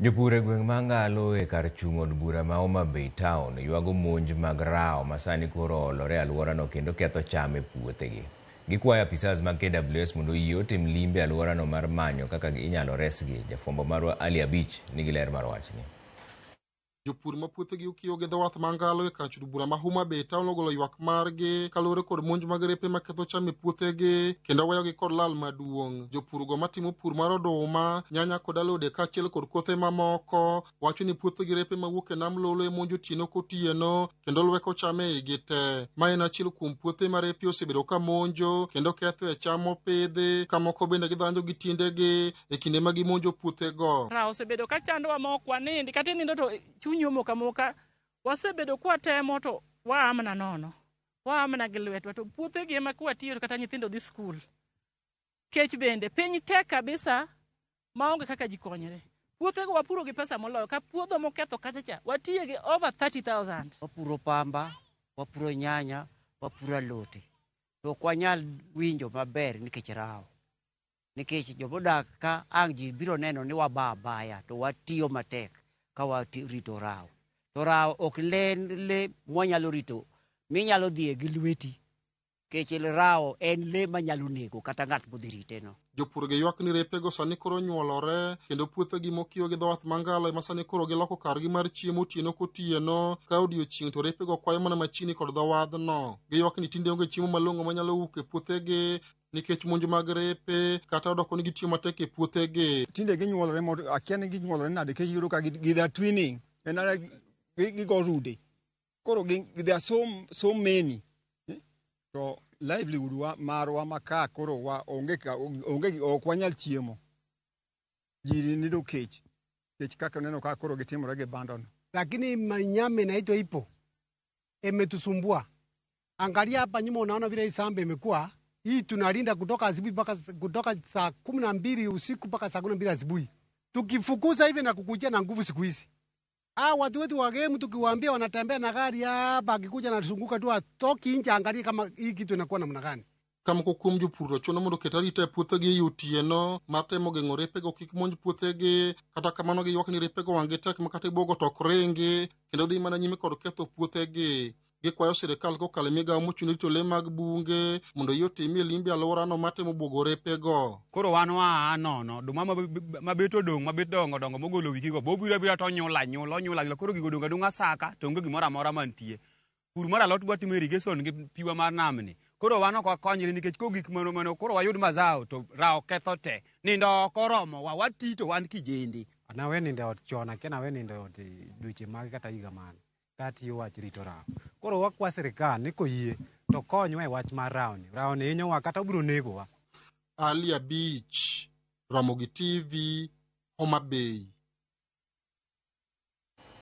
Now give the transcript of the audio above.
Jopur e gweng' ma Ngalo e kar chung' od bura ma Homa Bay Town ywago monj mag rao ma sani koro olore e alworano kendo ketho cham e puothegi. Gikwayo apisas mag KWS mondo oyie otim limbe e alworano mar manyo kaka inyalo resgi. Jafwambo marwa Ali Abich nigi ler mar wachni. Jopur ma puothegi okiyo gi dho wath ma Ngalo e kar chung' bura ma Homa Bay Town ogolo ywak margi kaluwore kod monj mag repe ma ketho cham e puothegi kendo weyogi kod lal maduong'. Jopur go matimo pur mar oduma, nyanya kod alode kaachiel kod kothe mamoko wacho ni puothegi repe mawuok e nam Lolo e monjo otieno kotieno kendo lweko cham e igi te. Ma en achiel kuom puothe ma repe osebedo ka monjo kendo ketho e cham mopidhi, ka moko bende gidhanjo gi tiendegi e kinde ma gimonjo puothego. Osebedo ka chandowa ma ok wanindi kata nindo to chunyi omoka moka, wasebedo kwatemo to waamna nono, waamna gi lwetwa, to puothegi ema kwatiyo kata nyithindo dhi skul. Kech bende piny tek kabisa maonge kaka ji konyre. Puothego wapuro gi pesa moloyo, ka puodho moketho kachacha watiyo gi over 30,000. Wapuro pamba, wapuro nyanya, wapuro alote. To ok wanyal winjo maber nikech rao. Nikech jomodak ka ang' ji biro neno ni waba abaya to watiyo matek ka warito rao. To rao ok le mwanyalo rito, minyalo dhiye gi lweti. Kech rao en le manyalo nego kata ng'at modhi rite no. Jopur gi ywak ni repego sani koro nyuolore kendo puothegi mokiyo gi dho wath ma Ngalo ema sani koro giloko kargi mar chiemo otieno kotieno, ka odiechieng' to repego kwayo mana machiegni kod dho wadhno. Giywak ni tinde onge chiemo malong'o manyalo wuok e puothegi nikech monj mag repe kata odoko ni gitiyo matek e puothegi. Tinde ginyuolore mondo akia ni ginyuolore nade kech yudo ka gida twinning enara gigo rude. Koro they are so many. To livelihood marwa maka koro onge ok wanyal chiemo. Ji nido kech kaka neno ka koro gitimore gi bandono. Lakini manyama inaitwa ipo imetusumbua. Angalia hapa nyuma, unaona vile hii shamba imekuwa hii, tunalinda kutoka asubuhi kutoka saa 12 usiku mpaka saa 12 asubuhi. Tukifukuza hivi na kukujia na nguvu siku hizi. Watu wetu wa game tukiwaambia wanatembea na gari hapa, akikuja na zunguka tu atoki nje, angalia kama hii kitu inakuwa namna gani. Kama kuom jopur chuno mondo ket arita e puothegi otieno mar temo geng'o repego kik monj puothegi, kata kamano giywak ni repego wang'gi tek ma kata ibuogo to ok ringi kendo dhi mana nyime kod ketho puothegi. Gikwayo sirikal kokalo e migawo mochung' ne rito le mag bunge mondo yot timie limbe e alworano matemo buogo repego. Koro wan waa nono, oduma mabet odong' mabet dongo mogolo wikigo bobiro abira to onyula koro gigo odong' adong'a saka to onge gimoro amora mantie. Pur mar alot bwatimo irrigation gi piwa mar namni. Koro wan ok wakonyre nikech gik mano koro wayud mazao to rao ketho te. Nindo ok oromo wa wati to wan kijende. Nawe ninde ot chona kena we ninde ot dweche mag kata higa mane. Kati wach rito rao. Koro wakwa sirikal ni koyie to konywa e wach mar rao ni. Rao ni hinyowa kata obiro negowa. Ali Abich, Ramogi TV, Homa Bay.